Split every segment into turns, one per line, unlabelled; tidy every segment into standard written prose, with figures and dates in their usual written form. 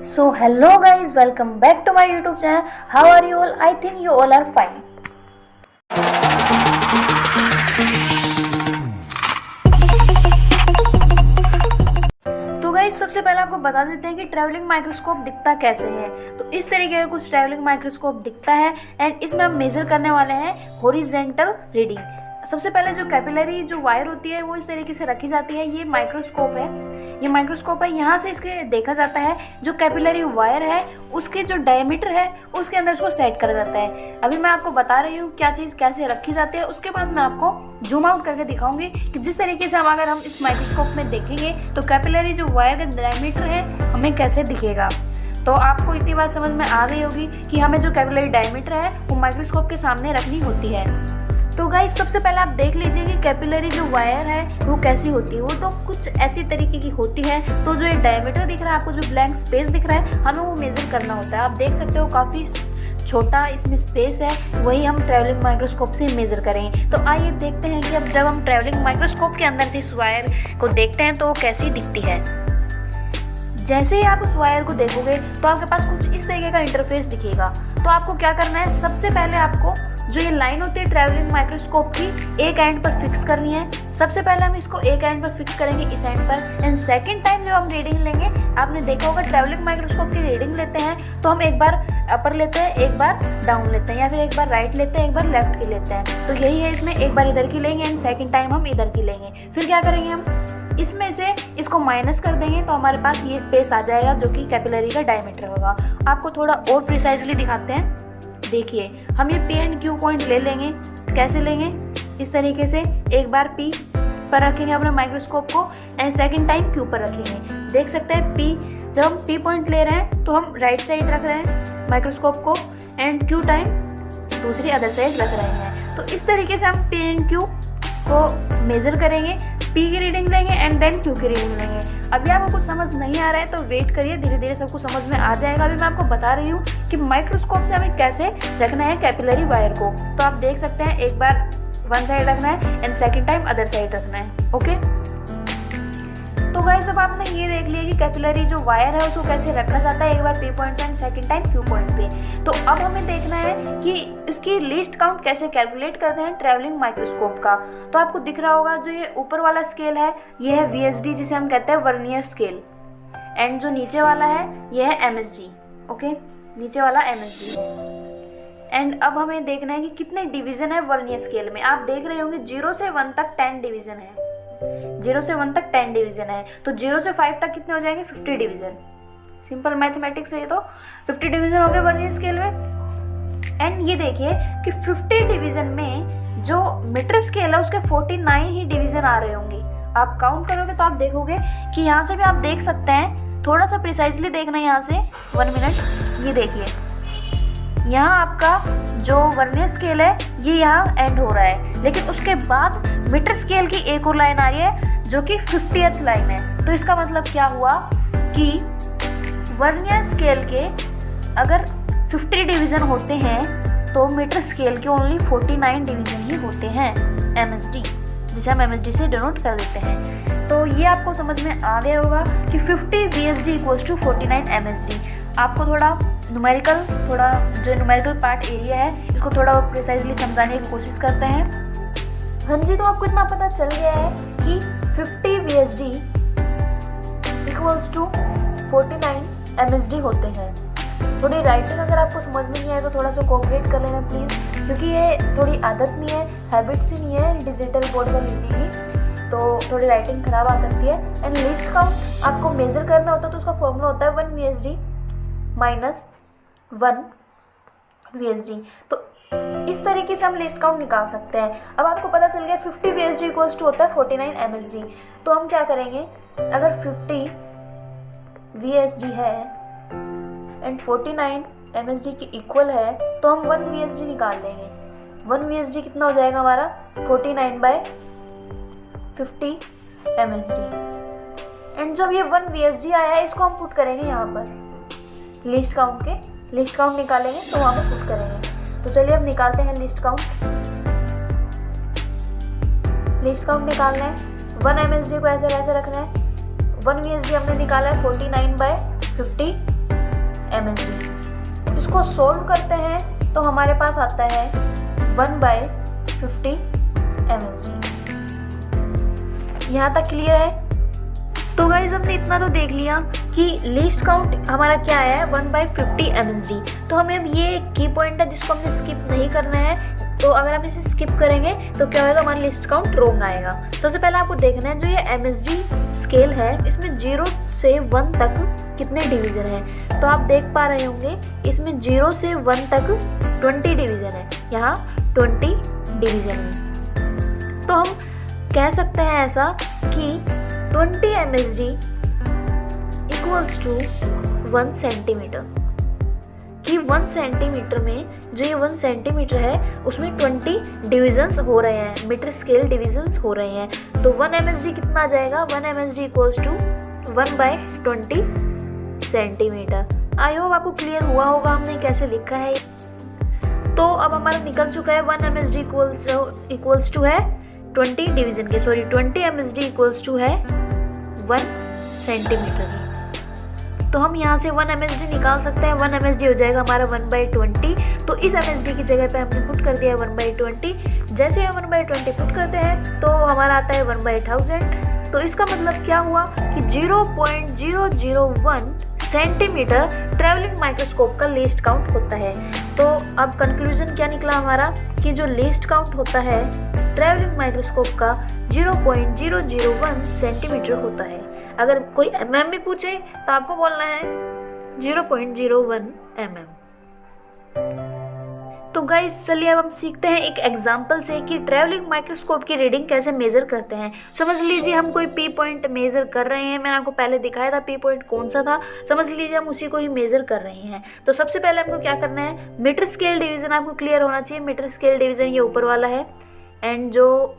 So hello guys, welcome back to my YouTube channel. How are you all? I think you all are fine. तो guys सबसे पहले आपको बता देते हैं कि ट्रैवलिंग माइक्रोस्कोप दिखता कैसे है। तो इस तरीके का कुछ ट्रैवलिंग माइक्रोस्कोप दिखता है एंड इसमें हम मेजर करने वाले हैं हॉरिजॉन्टल रीडिंग। सबसे पहले जो कैपिलरी जो वायर होती है वो इस तरीके से रखी जाती है। ये माइक्रोस्कोप है, ये माइक्रोस्कोप है। यहाँ से इसके देखा जाता है जो कैपिलरी वायर है उसके जो डायमीटर है उसके अंदर उसको सेट करा जाता है। अभी मैं आपको बता रही हूँ क्या चीज़ कैसे रखी जाती है, उसके बाद मैं आपको जूम आउट करके दिखाऊंगी कि जिस तरीके से अगर हम इस माइक्रोस्कोप में देखेंगे तो कैपिलरी जो वायर का डायमीटर है हमें कैसे दिखेगा। तो आपको इतनी बात समझ में आ गई होगी कि हमें जो कैपिलरी डायमीटर है वो माइक्रोस्कोप के सामने रखनी होती है। तो गाइस सबसे पहले आप देख लीजिए कि कैपिलरी जो वायर है वो कैसी होती है। वो तो कुछ ऐसी तरीके की होती है। तो जो ये डायमीटर दिख रहा है आपको, जो ब्लैंक स्पेस दिख रहा है, हमें वो मेजर करना होता है। आप देख सकते हो काफ़ी छोटा इसमें स्पेस है, वही हम ट्रैवलिंग माइक्रोस्कोप से मेजर करेंगे। तो आइए देखते हैं कि अब जब हम ट्रैवलिंग माइक्रोस्कोप के अंदर से इस वायर को देखते हैं तो वो कैसी दिखती है। जैसे ही आप उस वायर को देखोगे तो आपके पास कुछ इस तरीके का इंटरफेस दिखेगा। तो आपको क्या करना है, सबसे पहले आपको जो ये लाइन होती है ट्रैवलिंग माइक्रोस्कोप की एक एंड पर फिक्स करनी है। सबसे पहले हम इसको एक एंड पर फिक्स करेंगे, इस एंड पर। एंड सेकंड टाइम जब हम रीडिंग लेंगे, आपने देखा होगा ट्रैवलिंग माइक्रोस्कोप की रीडिंग लेते हैं तो हम एक बार अपर लेते हैं, एक बार डाउन लेते हैं, या फिर एक बार राइट लेते हैं, एक बार लेफ्ट की लेते हैं। तो यही है, इसमें एक बार इधर की लेंगे एंड सेकेंड टाइम हम इधर की लेंगे। फिर क्या करेंगे, हम इसमें से इसको माइनस कर देंगे तो हमारे पास ये स्पेस आ जाएगा जो कि कैपिलरी का डायमीटर होगा। आपको थोड़ा और प्रिसाइजली दिखाते हैं। देखिए, हम ये पी एंड क्यू पॉइंट ले लेंगे। कैसे लेंगे, इस तरीके से एक बार पी पर रखेंगे अपने माइक्रोस्कोप को एंड सेकंड टाइम क्यू पर रखेंगे। देख सकते हैं पी, जब हम पी पॉइंट ले रहे हैं तो हम राइट साइड रख रहे हैं माइक्रोस्कोप को एंड क्यू टाइम दूसरी अदर साइड रख रहे हैं। तो इस तरीके से हम पी एंड क्यू को मेजर करेंगे, पी की रीडिंग लेंगे एंड देन क्यू की रीडिंग लेंगे। अभी आपको कुछ समझ नहीं आ रहा है तो वेट करिए, धीरे धीरे सब कुछ समझ में आ जाएगा। अभी मैं आपको बता रही हूँ कि माइक्रोस्कोप से हमें कैसे रखना है कैपिलरी वायर को। तो आप देख सकते हैं एक बार वन साइड रखना है and second time other side रखना है। ओके, तो गाइस अब आपने ये देख लिया कि कैपिलरी जो वायर है उसको कैसे रखा जाता है, एक बार पी पॉइंट पे and second time Q point पे। तो अब हमें देखना है कि उसकी लीस्ट काउंट कैसे कैलकुलेट करते हैं ट्रैवलिंग माइक्रोस्कोप का। तो आपको दिख रहा होगा जो ये ऊपर वाला स्केल है ये है VSD, जिसे हम कहते हैं वर्नियर स्केल, एंड जो नीचे वाला है ये है MSD। ओके, नीचे वाला MSD है। एंड अब हमें देखना है कि कितने डिवीजन है वर्नियर स्केल में। आप देख रहे होंगे 0 से 1 तक 10 डिवीजन है। 0 से 1 तक 10 डिवीजन है, तो 0 से 5 तक कितने हो जाएंगे, 50 डिवीजन। सिंपल मैथमेटिक्स है ये। तो 50 डिवीजन हो गए वर्नियर स्केल में। एंड ये देखिए कि 50 डिवीजन में जो मीटर स्केल है उसके 49 ही डिवीजन आ रहे होंगे। आप काउंट करोगे तो आप देखोगे कि यहाँ से भी आप देख सकते हैं, थोड़ा सा प्रिसाइजली देखना है यहाँ से 1 मिनट। ये देखिए, यहाँ आपका जो वर्नियर स्केल है ये यहाँ एंड हो रहा है, लेकिन उसके बाद मीटर स्केल की एक और लाइन आ रही है जो कि 50th लाइन है। तो इसका मतलब क्या हुआ कि वर्नियर स्केल के अगर 50 डिवीज़न होते हैं तो मीटर स्केल के ओनली 49 डिवीज़न ही होते हैं, MSD, जिसे हम MSD से डिनोट कर देते हैं। तो ये आपको समझ में आ गया होगा कि 50 VSD = 49 MSD। आपको थोड़ा न्यूमेरिकल, थोड़ा जो न्यूमेरिकल पार्ट एरिया है इसको थोड़ा और प्रिसाइजली समझाने की कोशिश करते हैं। हाँ जी, तो आपको इतना पता चल गया है कि 50 VSD = 49 MSD होते हैं। थोड़ी राइटिंग अगर आपको समझ में नहीं आए तो थोड़ा सा कोऑपरेट कर लेना प्लीज़, क्योंकि ये थोड़ी आदत नहीं है, हैबिट सी नहीं है डिजिटल बोर्ड पर लिखने की, तो थोड़ी राइटिंग खराब आ सकती है। एंड लिस्ट काउंट आपको मेजर करना होता है तो उसका फॉर्मूला होता है 1 VSD - 1 VSD। तो इस तरीके से हम लिस्ट काउंट निकाल सकते हैं। अब आपको पता चल गया 50 VSD = होता है 49 MSD। तो हम क्या करेंगे, अगर 50 VSD है एंड 49 MSD के इक्वल है तो हम 1 VSD निकाल लेंगे। 1 VSD कितना हो जाएगा हमारा, 49/50 MSD। एंड जब ये 1 VSD आया है इसको हम पुट करेंगे यहाँ पर लिस्ट काउंट के, लिस्ट काउंट निकालेंगे तो वहाँ पर पुट करेंगे। तो चलिए अब निकालते हैं लिस्ट काउंट। लिस्ट काउंट निकालना है, 1 MSD को ऐसे वैसे रखना है। 1 VSD हमने निकाला है 49/50 msg। इसको सोल्व करते हैं तो हमारे पास आता है 1/50 msg। यहाँ तक क्लियर है? तो गाइज हमने इतना तो देख लिया कि लीस्ट काउंट हमारा क्या है 1/50 msg। तो हमें अब ये की पॉइंट है जिसको हमने स्किप नहीं करना है। तो अगर हम इसे स्किप करेंगे तो क्या होगा, हमारा लिस्ट काउंट रॉन्ग आएगा। सबसे पहले आपको देखना है जो ये msg स्केल है इसमें 0 से 1 तक कितने डिवीज़न हैं। तो आप देख पा रहे होंगे इसमें 0 से 1 तक 20 डिवीज़न है, यहाँ 20 डिवीज़न है। तो हम कह सकते हैं ऐसा कि 20 msg इक्वल्स टू 1 सेंटीमीटर, कि 1 सेंटीमीटर में जो ये 1 सेंटीमीटर है उसमें 20 डिविजन्स हो रहे हैं, मीटर स्केल डिविजन्स हो रहे हैं। तो 1 msg कितना आ जाएगा, 1 msg equals to 1/20 centimetre. I hope आपको क्लियर हुआ होगा हमने कैसे लिखा है। तो अब हमारा निकल चुका है 1 msg इक्वल्स टू है 20 डिवीजन के, 20 msg इक्वल्स टू है 1 सेंटीमीटर। तो हम यहाँ से 1 msg निकाल सकते हैं। 1 msg हो जाएगा हमारा 1/20। तो इस msg की जगह पे हमने पुट कर दिया है 1/20। जैसे हम 1/20 पुट करते हैं तो हमारा आता है 1/1000। तो इसका मतलब क्या हुआ कि 0.001 सेंटीमीटर ट्रैवलिंग माइक्रोस्कोप का लीस्ट काउंट होता है। तो अब कंक्लूजन क्या निकला हमारा कि जो लीस्ट काउंट होता है ट्रैवलिंग माइक्रोस्कोप का 0.001 सेंटीमीटर होता है। अगर कोई mm में पूछे तो आपको बोलना है 0.01 mm। तो गाइस चलिए अब हम सीखते हैं एक एग्जांपल से कि ट्रैवलिंग माइक्रोस्कोप की रीडिंग कैसे मेज़र करते हैं। समझ लीजिए हम कोई पी पॉइंट मेज़र कर रहे हैं। मैंने आपको पहले दिखाया था पी पॉइंट कौन सा था, समझ लीजिए हम उसी को ही मेज़र कर रहे हैं। तो सबसे पहले हमको क्या करना है, मीटर स्केल डिवीज़न आपको क्लियर होना चाहिए। मीटर स्केल डिवीज़न ये ऊपर वाला है एंड जो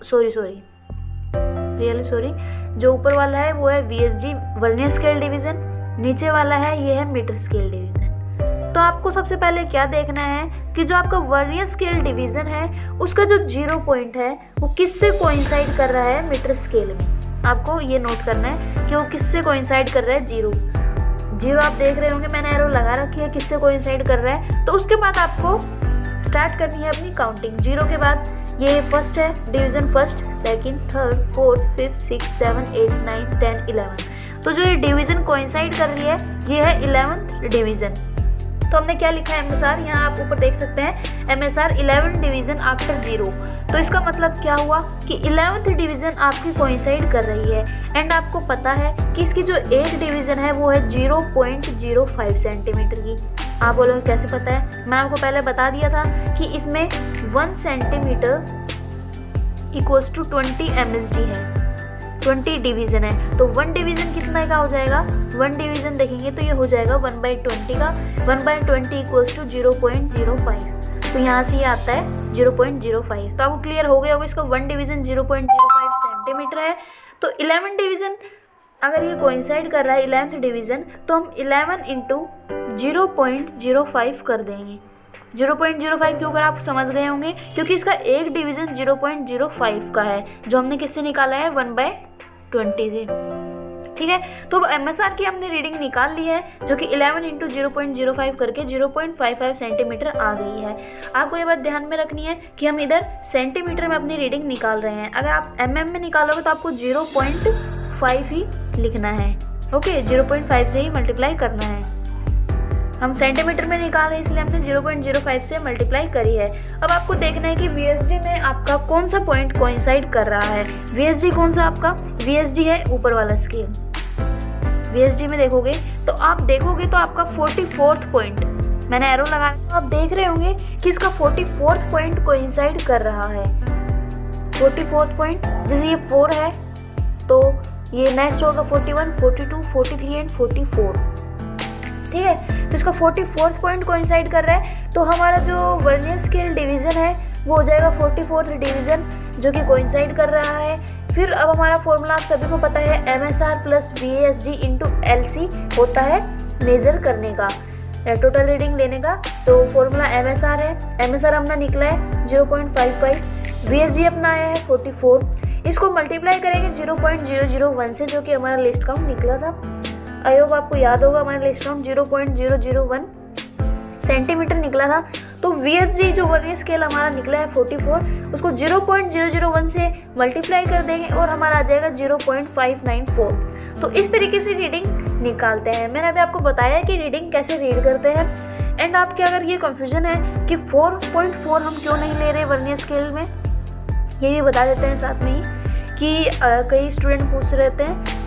जो ऊपर वाला है वो है VSD वर्नियर स्केल डिवीज़न, नीचे वाला है ये है मीटर स्केल डिवीज़न। तो आपको सबसे पहले क्या देखना है कि जो आपका वर्नियर स्केल डिवीज़न है उसका जो 0 पॉइंट है वो किससे कोइंसाइड कर रहा है मीटर स्केल में। आपको ये नोट करना है कि वो किससे कोइंसाइड कर रहा है। 0 आप देख रहे होंगे मैंने एरो लगा रखी है, किससे कोइंसाइड कर रहा है। तो उसके बाद आपको स्टार्ट करनी है अपनी काउंटिंग। 0 के बाद ये फर्स्ट है division, first, second, third, fourth, fifth, 6, 7, 8, 9, 10, 11। तो जो ये डिवीज़न कोइंसाइड कर रही है ये है 11th डिवीज़न। तो हमने क्या लिखा है MSR, यहाँ आप ऊपर देख सकते हैं MSR 11 डिवीज़न आफ्टर 0। तो इसका मतलब क्या हुआ कि 11th डिवीज़न आपकी कोइंसाइड कर रही है। एंड आपको पता है कि इसकी जो एक डिवीज़न है वो है 0.05 सेंटीमीटर की। आप बोलोगे कैसे पता है, मैं आपको पहले बता दिया था कि इसमें 1 सेंटीमीटर इक्वल्स टू 20 msg है, 20 डिवीज़न है। तो 1 डिवीज़न कितना का हो जाएगा, 1 डिवीज़न देखेंगे तो ये हो जाएगा 1/20 का। 1/20 इक्वल्स टू 0.05। तो यहाँ से ये आता है 0.05। तो आपको क्लियर हो गया होगा इसका 1 डिवीज़न 0.05 सेंटीमीटर है। तो 11 डिवीज़न अगर ये कोइंसाइड कर रहा है 11th डिवीज़न तो हम 11 इंटू 0.05 कर देंगे। 0.05 क्यों कर आप समझ गए होंगे, क्योंकि इसका एक डिवीज़न 0.05 का है जो हमने किससे निकाला है 1/20 से। ठीक है, तो अब MSR की हमने रीडिंग निकाल ली है जो कि 11 इंटू 0.05 करके 0.55 सेंटीमीटर आ गई है। आपको ये बात ध्यान में रखनी है कि हम इधर सेंटीमीटर में अपनी रीडिंग निकाल रहे हैं। अगर आप mm में निकालोगे तो आपको 0.5 ही लिखना है। ओके, 0.5 से ही मल्टीप्लाई करना है। हम सेंटीमीटर में निकाल रहे हैं इसलिए हमने 0.05 से मल्टीप्लाई करी है। अब आपको देखना है कि VSD में आपका कौन सा पॉइंट कोइंसाइड कर रहा है। VSD कौन सा आपका, VSD है ऊपर वाला स्केल। VSD में देखोगे तो आपका 44th पॉइंट, मैंने एरो लगाया तो आप देख रहे होंगे कि इसका 44th पॉइंट कोइंसाइड कर रहा है। 44th पॉइंट, जैसे ये 4 है तो ये नेक्स्ट होगा 41, 42, 43 एंड 44। ठीक है, तो इसका 44th पॉइंट कोइंसाइड कर रहा है। तो हमारा जो वर्नियर स्केल डिवीज़न है वो हो जाएगा 44th डिवीज़न जो कि कोइंसाइड कर रहा है। फिर अब हमारा फॉर्मूला आप सभी को पता है MSR plus VSD into LC होता है मेज़र करने का, टोटल रीडिंग लेने का। तो फॉर्मूला MSR है, MSR अपना निकला है 0.55, VSD अपना आया है 44। इसको मल्टीप्लाई करेंगे 0.001 से जो कि हमारा लिस्ट काउंट निकला था। आई होप आपको याद होगा हमारा लिस्ट काउंट 0.001 सेंटीमीटर निकला था। तो VSD जो वर्नियर स्केल हमारा निकला है 44, उसको 0.001 से मल्टीप्लाई कर देंगे और हमारा आ जाएगा 0.594। तो इस तरीके से रीडिंग निकालते हैं। मैंने अभी आपको बताया कि रीडिंग कैसे रीड करते हैं। एंड आपके अगर ये कन्फ्यूजन है कि 4.4 हम क्यों नहीं ले रहे वर्नियर स्केल में, ये भी बता देते हैं साथ में ही कि कई स्टूडेंट पूछ रहे थे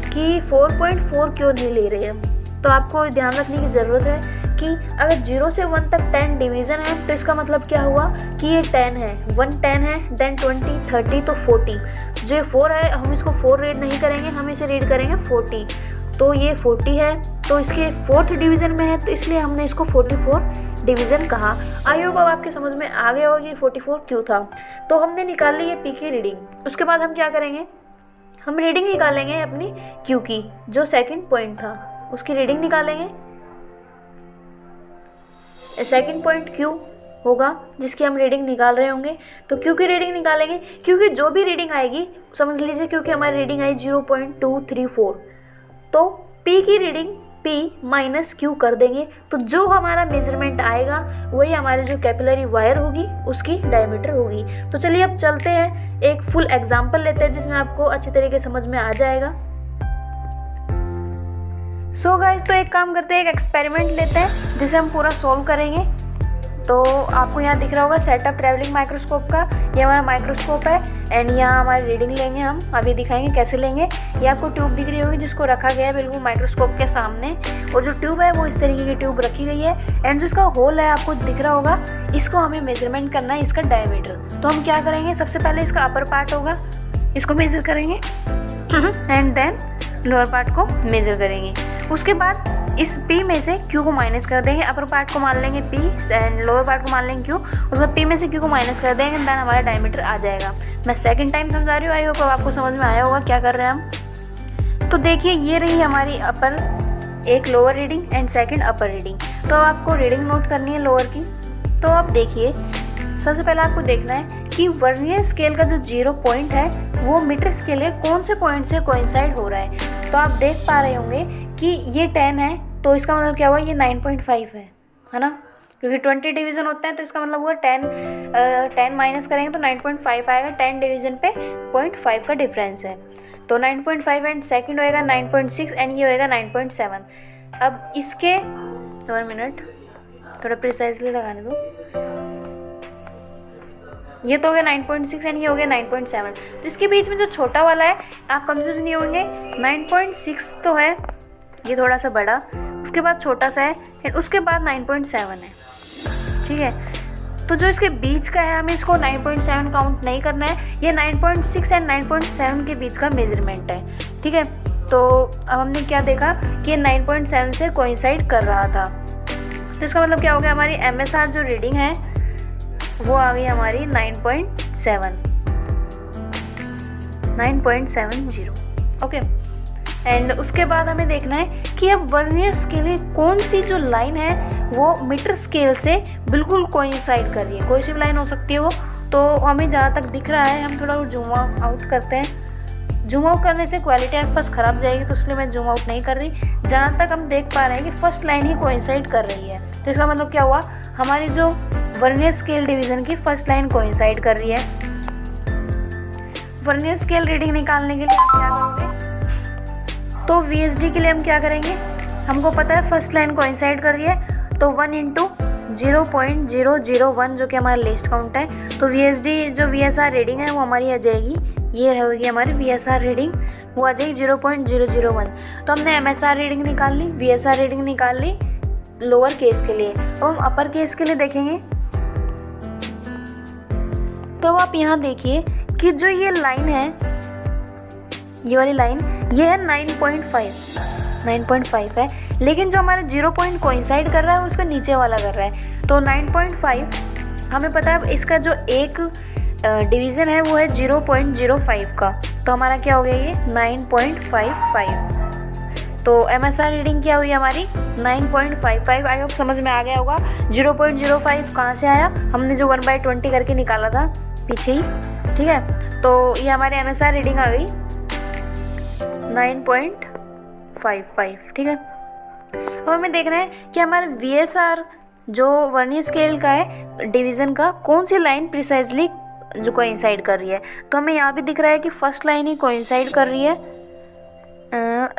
कि 4.4 क्यों नहीं ले रहे हैं। तो आपको ध्यान रखने की ज़रूरत है कि अगर 0 से 1 तक 10 डिवीज़न है तो इसका मतलब क्या हुआ कि ये 10 है, 1 10 है, देन 20 30 तो 40। जो 4 है हम इसको 4 रीड नहीं करेंगे, हम इसे रीड करेंगे 40। तो ये 40 है तो इसके 4th डिवीज़न में है, तो इसलिए हमने इसको 44 डिवीज़न कहा। आई होप अब आपके समझ में आ गया होगा कि 44 क्यों था। तो हमने निकाल ली ये पी की रीडिंग। उसके बाद हम क्या करेंगे, हम रीडिंग निकालेंगे अपनी क्यू की, जो सेकंड पॉइंट था उसकी रीडिंग निकालेंगे। सेकंड पॉइंट क्यू होगा जिसकी हम रीडिंग निकाल रहे होंगे। तो क्यू की रीडिंग निकालेंगे, क्योंकि जो भी रीडिंग आएगी समझ लीजिए, क्योंकि हमारी रीडिंग आई 0.234, तो पी की रीडिंग पी माइनस क्यू कर देंगे। तो जो हमारा मेजरमेंट आएगा वही हमारी जो कैपिलरी वायर होगी उसकी डायमीटर होगी। तो चलिए अब चलते हैं, एक फुल एग्जाम्पल लेते हैं जिसमें आपको अच्छी तरीके समझ में आ जाएगा। सो गाइस, तो एक काम करते हैं, एक एक्सपेरिमेंट लेते हैं जिसे हम पूरा सॉल्व करेंगे। तो आपको यहाँ दिख रहा होगा सेटअप ट्रैवलिंग माइक्रोस्कोप का, ये हमारा माइक्रोस्कोप है। एंड यहाँ हमारी रीडिंग लेंगे, हम अभी दिखाएंगे कैसे लेंगे। ये आपको ट्यूब दिख रही होगी जिसको रखा गया है बिल्कुल माइक्रोस्कोप के सामने, और जो ट्यूब है वो इस तरीके की ट्यूब रखी गई है। एंड जो इसका होल है आपको दिख रहा होगा, इसको हमें मेजरमेंट करना है, इसका डायमीटर। तो हम क्या करेंगे, सबसे पहले इसका अपर पार्ट होगा, इसको मेजर करेंगे एंड देन लोअर पार्ट को मेजर करेंगे। उसके बाद इस P में से Q को माइनस कर देंगे, अपर पार्ट को मान लेंगे P एंड लोअर पार्ट को मान लेंगे Q। उसके बाद P में से Q को माइनस कर देंगे, देन हमारा डायमीटर आ जाएगा। मैं सेकंड टाइम समझा रही हूँ, आई होप आपको समझ में आया होगा क्या कर रहे हैं हम। तो देखिए, ये रही हमारी अपर, एक lower reading and second upper reading. तो आपको रीडिंग नोट करनी है लोअर की। तो आप देखिए, सबसे पहले आपको देखना है कि वर्नियर स्केल का जो 0 पॉइंट है वो मीटर स्केल के कौन से पॉइंट से कोइंसाइड हो रहा है। तो आप देख पा रहे होंगे कि ये 10 है, तो इसका मतलब क्या हुआ, ये 9.5 है ना, क्योंकि 20 डिवीज़न होते हैं। तो इसका मतलब हुआ 10 माइनस करेंगे तो 9.5 आएगा। 10 डिवीज़न पे 0.5 का डिफरेंस है, तो 9.5 एंड सेकंड होएगा 9.6 एंड ये होएगा 9.7। अब इसके 1 मिनट, थोड़ा प्रिसाइजली लगाने दो। ये तो हो गया 9.6 एंड ये हो गया 9.7। तो इसके बीच में जो छोटा वाला है, आप कंफ्यूज नहीं होंगे, 9.6 तो है, ये थोड़ा सा बड़ा, उसके बाद छोटा सा है एंड उसके बाद 9.7 है, ठीक है। तो जो इसके बीच का है, हमें इसको 9.7 काउंट नहीं करना है, ये 9.6 एंड 9.7 के बीच का मेजरमेंट है, ठीक है। तो अब हमने क्या देखा कि ये 9.7 से कोइंसाइड कर रहा था। तो इसका मतलब क्या हो गया, हमारी MSR जो रीडिंग है वो आ गई हमारी 9.70, ओके। एंड उसके बाद हमें देखना है कि अब वर्नियर स्केल की कौन सी जो लाइन है वो मीटर स्केल से बिल्कुल कोइंसाइड कर रही है। कोई सी भी लाइन हो सकती है वो। तो हमें जहाँ तक दिख रहा है, हम थोड़ा जूम आउट करते हैं। जूम आउट करने से क्वालिटी आपके पास ख़राब जाएगी, तो इसलिए मैं जूम आउट नहीं कर रही। जहाँ तक हम देख पा रहे हैं कि फर्स्ट लाइन ही कोइंसाइड कर रही है। तो इसका मतलब क्या हुआ, हमारी जो वर्नियर स्केल डिवीज़न की फर्स्ट लाइन कोइंसाइड कर रही है। वर्नियर स्केल रीडिंग निकालने के लिए आप क्या करोगे, तो VSD के लिए हम क्या करेंगे, हमको पता है फर्स्ट लाइन कोइंसाइड कर रही है, तो 1 × 0.001 जो कि हमारा लिस्ट काउंट है। तो VSD जो VSR रीडिंग है वो हमारी आ जाएगी, ये रहेगी हमारी VSR रीडिंग, वो आ जाएगी 0.001। तो हमने MSR रीडिंग निकाल ली, VSR रीडिंग निकाल ली लोअर केस के लिए। अब हम अपर केस के लिए देखेंगे। तो आप यहाँ देखिए कि जो ये लाइन है, ये वाली लाइन, ये है 9.5 है, लेकिन जो हमारा 0 पॉइंट कोइंसाइड कर रहा है उसका नीचे वाला कर रहा है। तो 9.5 हमें पता है, इसका जो एक डिवीज़न है वो है 0.05 का, तो हमारा क्या हो गया ये 9.55। तो MSR रीडिंग क्या हुई हमारी 9.55। आई होप समझ में आ गया होगा। 0.05 कहाँ से आया, हमने जो 1/20 करके निकाला था पीछे ही, ठीक है। तो ये हमारी MSR रीडिंग आ गई 9.55, ठीक है। अब हमें देखना है कि हमारे VSR जो वर्नियर स्केल का है डिवीज़न का कौन सी लाइन प्रिसाइजली जो कोइंसाइड कर रही है। तो हमें यहाँ भी दिख रहा है कि फर्स्ट लाइन ही कोइंसाइड कर रही है।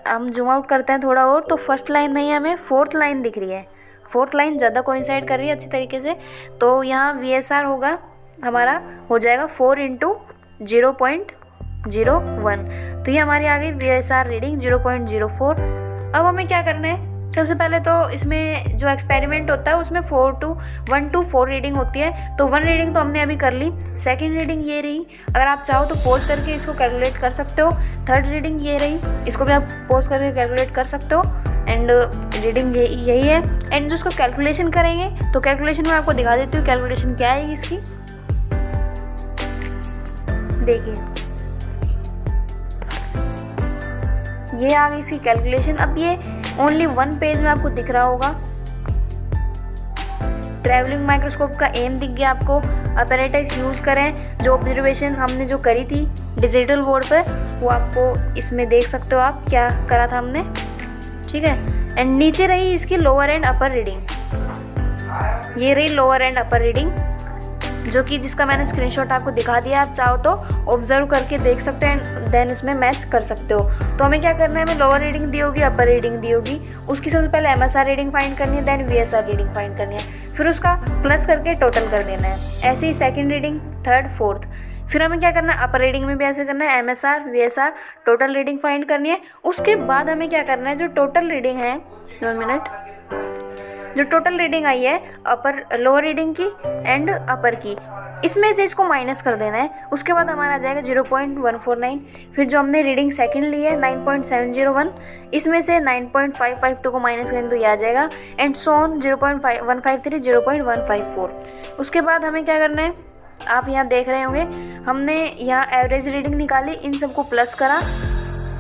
हम जूम आउट करते हैं थोड़ा और, तो फर्स्ट लाइन नहीं, हमें फोर्थ लाइन दिख रही है। फोर्थ लाइन ज़्यादा कोइंसाइड कर रही है अच्छी तरीके से। तो यहाँ VSR होगा हमारा, हो जाएगा 4 × 0.01। तो ये हमारी आ गई VSR रीडिंग 0.04। अब हमें क्या करना है, सबसे पहले तो इसमें जो एक्सपेरिमेंट होता है उसमें 1 to 4 रीडिंग होती है। तो 1 रीडिंग तो हमने अभी कर ली, सेकंड रीडिंग ये रही। अगर आप चाहो तो पॉज करके इसको कैलकुलेट कर सकते हो। थर्ड रीडिंग ये रही, इसको भी आप पॉज करके कैलकुलेट कर सकते हो। एंड रीडिंग यही है। एंड जो इसको कैलकुलेशन करेंगे तो कैलकुलेशन में आपको दिखा देती हूँ कैलकुलेशन क्या है इसकी। देखिए ये आ गई इसकी कैलकुलेशन। अब ये ओनली 1 पेज में आपको दिख रहा होगा। ट्रैवलिंग माइक्रोस्कोप का एम दिख गया आपको। अपैरेटस यूज़ करें, जो ऑब्जर्वेशन हमने जो करी थी डिजिटल बोर्ड पर वो आपको इसमें देख सकते हो आप क्या करा था हमने, ठीक है। एंड नीचे रही इसकी लोअर एंड अपर रीडिंग। ये रही लोअर एंड अपर रीडिंग, जो कि जिसका मैंने स्क्रीनशॉट आपको दिखा दिया। आप चाहो तो ऑब्जर्व करके देख सकते हैं एंड देन इसमें मैच कर सकते हो। तो हमें क्या करना है, हमें लोअर रीडिंग दी होगी, अपर रीडिंग दी होगी, उसकी सबसे पहले MSR रीडिंग फाइंड करनी है, देन VSR रीडिंग फाइंड करनी है, फिर उसका प्लस करके टोटल कर देना है। ऐसे ही सेकेंड रीडिंग, थर्ड, फोर्थ। फिर हमें क्या करना है, अपर रीडिंग में भी ऐसे करना है, MSR VSR total reading find करनी है। उसके बाद हमें क्या करना है, जो टोटल रीडिंग है, 1 मिनट, जो टोटल रीडिंग आई है अपर लोअर रीडिंग की एंड अपर की, इसमें से इसको माइनस कर देना है। उसके बाद हमारा आ जाएगा 0.149। फिर जो हमने रीडिंग सेकंड ली है 9.701, इसमें से 9.552 को माइनस करेंगे तो ये आ जाएगा। एंड सोन 0.153, 0.154। उसके बाद हमें क्या करना है, आप यहाँ देख रहे होंगे हमने यहाँ एवरेज रीडिंग निकाली, इन सबको प्लस करा,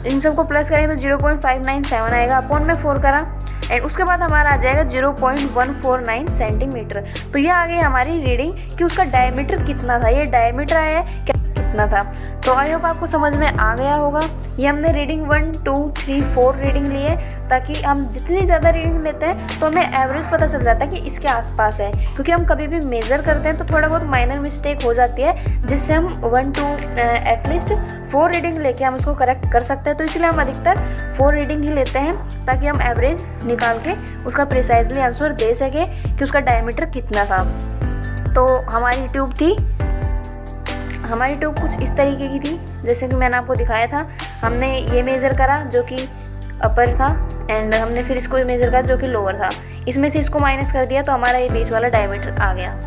इन सबको प्लस करेंगे तो 0.597 आएगा, अपॉन में 4 करा एंड उसके बाद हमारा आ जाएगा 0.149 सेंटीमीटर। तो ये आ गई हमारी रीडिंग कि उसका डायमीटर कितना था, ये डायमीटर आया है कितना था। तो आई होप आपको समझ में आ गया होगा। ये हमने रीडिंग 1, 2, 3, 4 रीडिंग ली है, ताकि हम जितनी ज़्यादा रीडिंग लेते हैं तो हमें एवरेज पता चल जाता है कि इसके आसपास है। क्योंकि हम कभी भी मेज़र करते हैं तो थोड़ा बहुत माइनर मिस्टेक हो जाती है, जिससे हम 1 to एटलीस्ट 4 रीडिंग लेके हम उसको करेक्ट कर सकते हैं। तो इसलिए हम अधिकतर 4 रीडिंग ही लेते हैं, ताकि हम एवरेज निकाल के उसका प्रिसाइजली आंसर दे सकें कि उसका डायमीटर कितना था। तो हमारी ट्यूब कुछ इस तरीके की थी, जैसे कि मैंने आपको दिखाया था। हमने ये मेज़र करा जो कि अपर था, एंड हमने फिर इसको मेज़र करा जो कि लोअर था। इसमें से इसको माइनस कर दिया तो हमारा ये बीच वाला डायमीटर आ गया।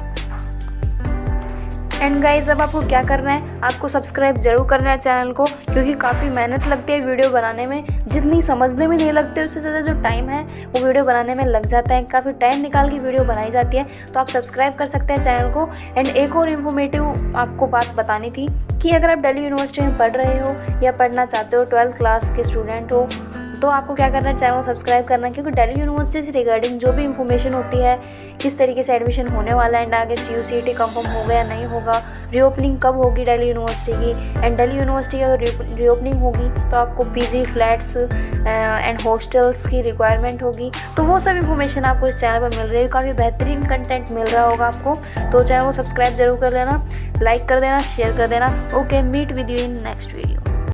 एंड गाइस, अब आपको क्या करना है, आपको सब्सक्राइब जरूर करना है चैनल को, क्योंकि काफ़ी मेहनत लगती है वीडियो बनाने में। जितनी समझने में नहीं लगती उससे ज़्यादा जो टाइम है वो वीडियो बनाने में लग जाता है। काफ़ी टाइम निकाल के वीडियो बनाई जाती है, तो आप सब्सक्राइब कर सकते हैं चैनल को। एंड एक और इन्फॉर्मेटिव आपको बात बतानी थी कि अगर आप दिल्ली यूनिवर्सिटी में पढ़ रहे हो या पढ़ना चाहते हो, 12th क्लास के स्टूडेंट हो, तो आपको क्या करना है, चैनल को सब्सक्राइब करना है। क्योंकि दिल्ली यूनिवर्सिटी से रिगार्डिंग जो भी इन्फॉर्मेशन होती है, किस तरीके से एडमिशन होने वाला है, एंड आगे UCET कंफर्म हो गया नहीं होगा, रीओपनिंग कब होगी दिल्ली यूनिवर्सिटी की, एंड दिल्ली यूनिवर्सिटी की अगर रीओपनिंग होगी तो आपको PG फ्लैट्स एंड हॉस्टल्स की रिक्वायरमेंट होगी। तो वो सब इन्फॉर्मेशन आपको इस चैनल पर मिल रही है। काफ़ी बेहतरीन कंटेंट मिल रहा होगा आपको, तो चैनल को सब्सक्राइब जरूर कर लेना, लाइक कर देना, शेयर कर देना। Okay, meet with you in next video.